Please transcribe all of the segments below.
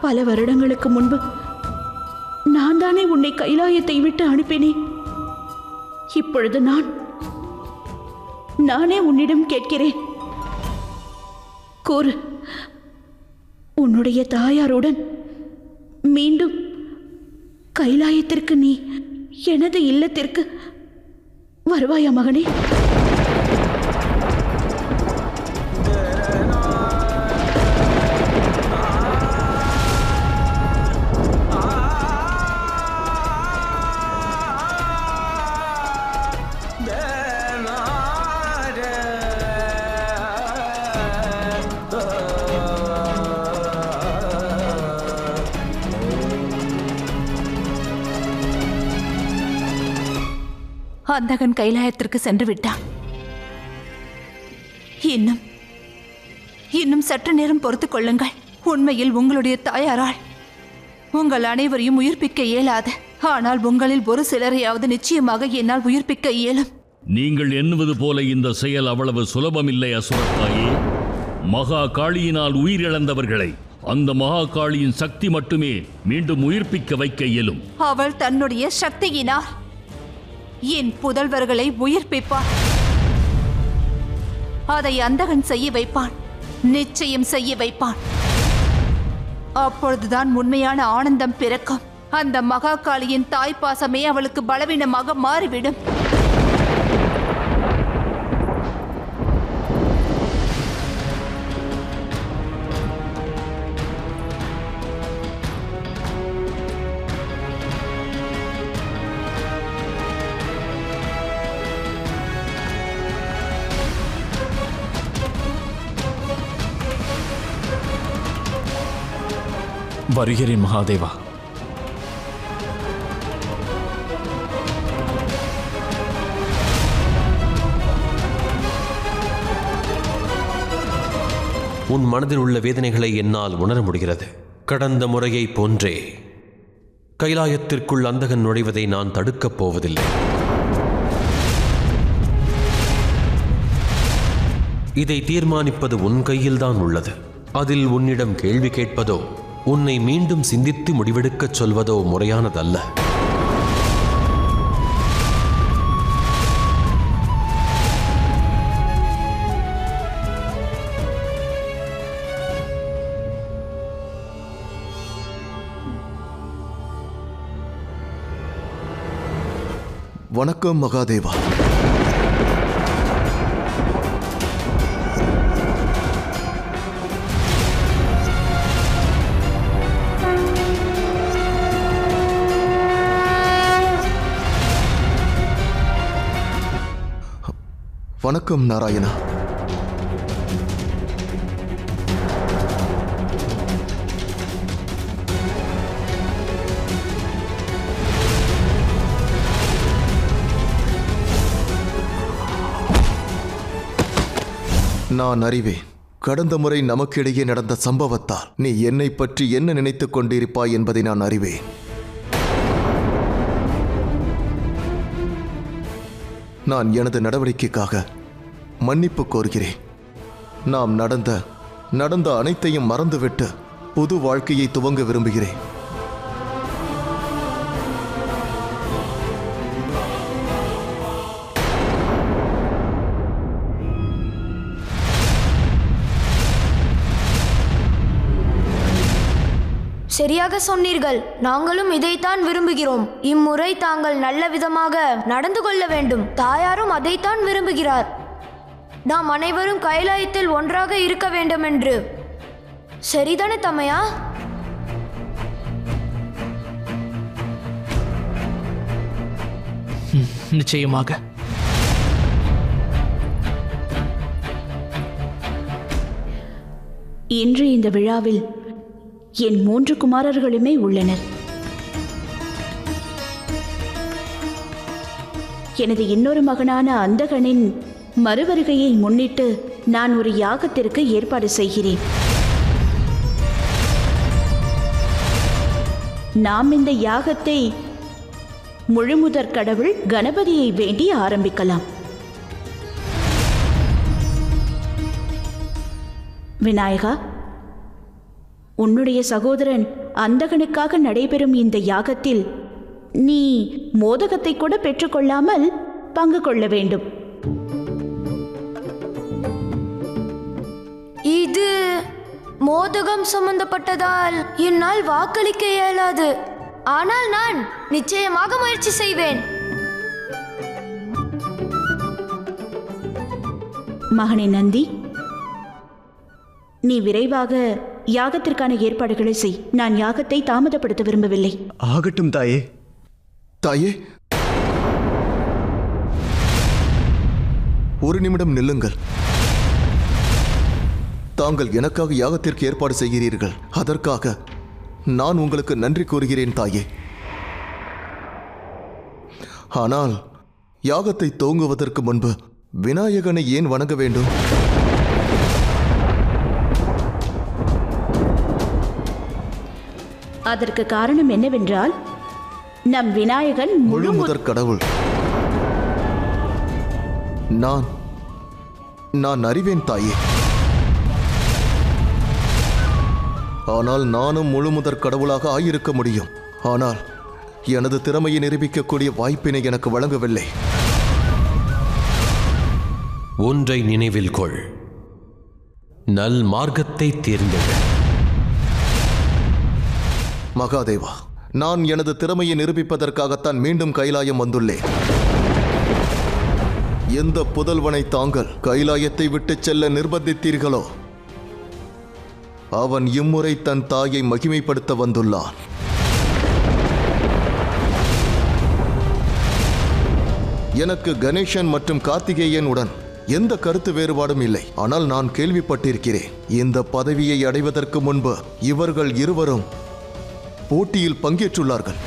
பல வருடங்களுக்கு முன்பு நான் தானே உன்னை கைலாயத்தை விட்டு அனுப்பினேன். இப்பொழுது நானே உன்னிடம் கேட்கிறேன். கூறு, உன்னுடைய தாயாருடன் மீண்டும் கைலாயத்திற்கு நீ எனது இல்லத்திற்கு வருவாயா மகனே? அந்தகன் கைலாயத்திற்கு சென்று விட்டான். இன்னும் சற்று நேரம் பொறுத்துக் கொள்ளுங்கள். உண்மையில் உங்களுடைய தாயாரால் உங்கள் அனைவரையும் உயிர்ப்பிக்க இயலாது. ஆனால் உங்களில் ஒரு சிலரையாவது நிச்சயமாக என்னால் உயிர்ப்பிக்க இயலும். நீங்கள் எண்ணுவது போல இந்த செயல் அவ்வளவு சுலபமில்லை அசுரத்தாயே. மகா காளியினால் உயிரிழந்தவர்களை அந்த மகா காளியின் சக்தி மட்டுமே மீண்டும் உயிர்ப்பிக்க வைக்க இயலும். அவள் தன்னுடைய சக்தியினால் என் புதல்வர்களை உயிர்ப்பிப்பான். அதை அந்தகன் செய்ய வைப்பான், நிச்சயம் செய்ய வைப்பான். அப்பொழுதுதான் உண்மையான ஆனந்தம் பிறக்கும். அந்த மகாகாளியின் தாய்ப்பாசமே அவளுக்கு பலவீனமாக மாறிவிடும். வருகிறேன் மகாதேவா. உன் மனதில் உள்ள வேதனைகளை என்னால் உணர முடிகிறது. கடந்த முறையை போன்றே கைலாயத்திற்குள் அந்தகன் நுழைவதை நான் தடுக்கப் போவதில்லை. இதை தீர்மானிப்பது உன் கையில்தான் உள்ளது. அதில் உன்னிடம் கேள்வி கேட்பதோ உன்னை மீண்டும் சிந்தித்து முடிவெடுக்கச் சொல்வதோ முறையானதல்ல. வணக்கம் மகாதேவா. வணக்கம் நாராயணா. நான் அறிவேன், கடந்த முறை நமக்கிடையே நடந்த சம்பவத்தால் நீ என்னை பற்றி என்ன நினைத்துக் கொண்டிருப்பாய் என்பதை நான் அறிவேன். நான் எனது நடவடிக்கைக்காக மன்னிப்பு கோருகிறேன். நாம் நடந்த அனைத்தையும் மறந்துவிட்டு புது வாழ்க்கையை துவங்க விரும்புகிறேன். சரியாக சொன்னீர்கள். நாங்களும் இதைத்தான் விரும்புகிறோம். இம்முறை தாங்கள் நல்ல விதமாக நடந்து கொள்ள வேண்டும். தாயாரும் அதைத்தான் விரும்புகிறார். நாம் அனைவரும் கைலாயத்தில் ஒன்றாக இருக்க வேண்டும் என்று. சரிதானே தமையா? நிச்சயமாக. இன்று இந்த விழாவில் என் 3 குமாரர்களுமே உள்ளனர். எனது இன்னொரு மகனான அந்தகனின் மறுவருகையை முன்னிட்டு நான் ஒரு யாகத்திற்கு ஏற்பாடு செய்கிறேன். நாம் இந்த யாகத்தை முழுமுதற் கடவுள் கணபதியை வேண்டி ஆரம்பிக்கலாம். விநாயகா, உன்னுடைய சகோதரன் அந்தகனுக்காக நடைபெறும் இந்த யாகத்தில் நீ மோதகத்தை கூட பெற்றுக்கொள்ளாமல் பங்கு கொள்ள வேண்டும். இது மோதகம் சம்பந்தப்பட்டதால் என்னால் வாக்களிக்க இயலாது. ஆனால் நான் நிச்சயமாக முயற்சி செய்வேன். மகனே நந்தி, நீ விரைவாக யாகத்திற்கான ஏற்பாடுகளை செய். நான் யாகத்தை தாமதப்படுத்த விரும்பவில்லை. ஆகட்டும் தாயே. தாயே, ஒரு நிமிடம் நில்லுங்கள். தாங்கள் எனக்காக யாகத்திற்கு ஏற்பாடு செய்கிறீர்கள். அதற்காக நான் உங்களுக்கு நன்றி கூறுகிறேன் தாயே. ஆனால் யாகத்தை துவங்குவதற்கு முன்பு விநாயகனை ஏன் வணங்க வேண்டும்? அதற்கு காரணம் என்னவென்றால், நம் விநாயகன் முழு முதற் கடவுள். நான் அறிவேன் தாயே. ஆனால் நானும் முழு முதற் கடவுளாக ஆயிருக்க முடியும். ஆனால் எனது திறமையை நிரூபிக்கக்கூடிய வாய்ப்பினை எனக்கு வழங்கவில்லை. ஒன்றை நினைவில் கொள், நல் மார்க்கத்தை தேர்ந்தெடு. மகாதேவா, நான் எனது திறமையை நிரூபிப்பதற்காகத்தான் மீண்டும் கைலாயம் வந்துள்ளேன். எந்த புதல்வனை தாங்கள் கைலாயத்தை விட்டு செல்ல நிர்பந்தித்தீர்களோ அவன் இம்முறை தன் தாயை மகிமைப்படுத்த வந்துள்ளான். எனக்கு கணேசன் மற்றும் கார்த்திகேயன் உடன் எந்த கருத்து வேறுபாடும் இல்லை. ஆனால் நான் கேள்விப்பட்டிருக்கிறேன், இந்த பதவியை அடைவதற்கு முன்பு இவர்கள் இருவரும் போட்டியில் பங்கேற்றுள்ளார்கள்.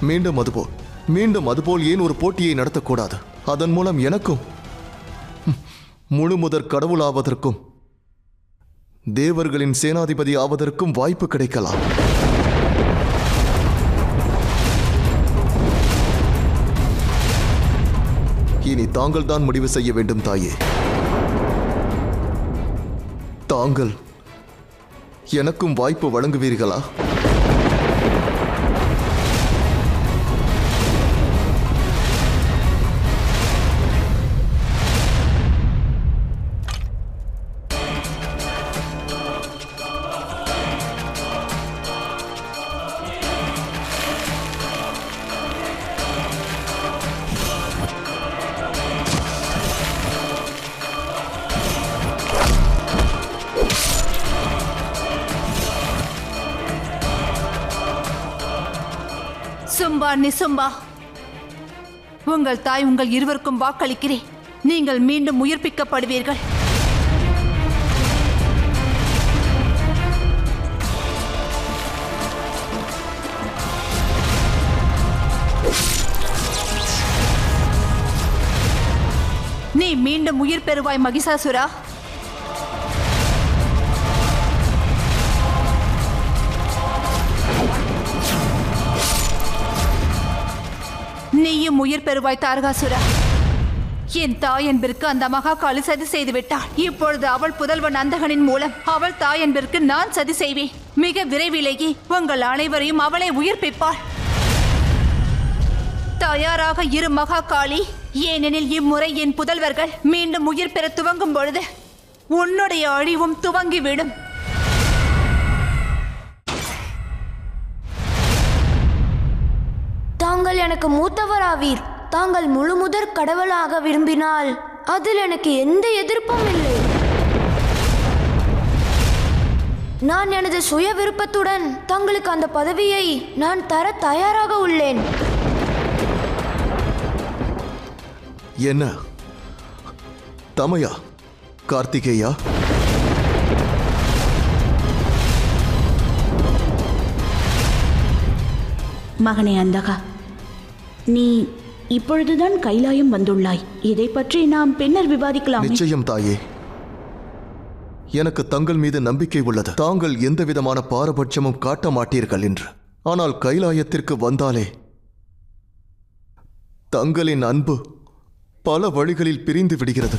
மீண்டும் அதுபோல் ஏன் ஒரு போட்டியை நடத்தக்கூடாது? அதன் மூலம் எனக்கும் முழு முதற் கடவுளாவதற்கும் தேவர்களின் சேனாதிபதி ஆவதற்கும் வாய்ப்பு கிடைக்கலாம். இனி தாங்கள் தான் முடிவு செய்ய வேண்டும் தாயே. தாங்கள் எனக்கும் வாய்ப்பு வழங்குவீர்களா? சும்பா நிசும்பா, உங்கள் தாய் உங்கள் இருவருக்கும் வாக்களிக்கிறேன். நீங்கள் மீண்டும் உயிர்ப்பிக்கப்படுவீர்கள். நீ மீண்டும் உயிர் பெறுவாய் மகிஷாசுரா. நீயும் உயிர் பெறுவாய் தாரகாசுரா. என் தாய் என்பதற்கு அந்த மகாகாளி சதி செய்து விட்டாள். இப்பொழுது அவள் புதல்வன் அந்தகனின் மூலம் அவள் தாய் என்பதற்கு நான் சதி செய்வேன். மிக விரைவிலேயே உங்கள் அனைவரையும் அவளை உயிர்ப்பிப்பாள். தயாராக இரு மகாகாளி. ஏனெனில் இம்முறை என் புதல்வர்கள் மீண்டும் உயிர் பெற துவங்கும் பொழுது உன்னுடைய அழிவும் துவங்கிவிடும். தாங்கள் எனக்கு மூத்தவராவீர். தாங்கள் முழு முதற் கடவுளாக விரும்பினால் அதில் எனக்கு எந்த எதிர்ப்பும் இல்லை. நான் எனது சுய விருப்பத்துடன் தங்களுக்கு அந்த பதவியை நான் தர தயாராக உள்ளேன். என்ன தமையா, கார்த்திகேயா, மகனே அந்தகா, நீ இப்பொழுதுதான் கைலாயம் வந்துள்ளாய். இதை பற்றி நாம் பின்னர் விவாதிக்கலாம். நிச்சயம் தாயே. எனக்கு தங்கள் மீது நம்பிக்கை உள்ளது. தாங்கள் எந்த விதமான பாரபட்சமும் காட்ட மாட்டீர்கள் என்று. ஆனால் கைலாயத்திற்கு வந்தாலே தங்களின் அன்பு பல வழிகளில் பிரிந்து விடுகிறது.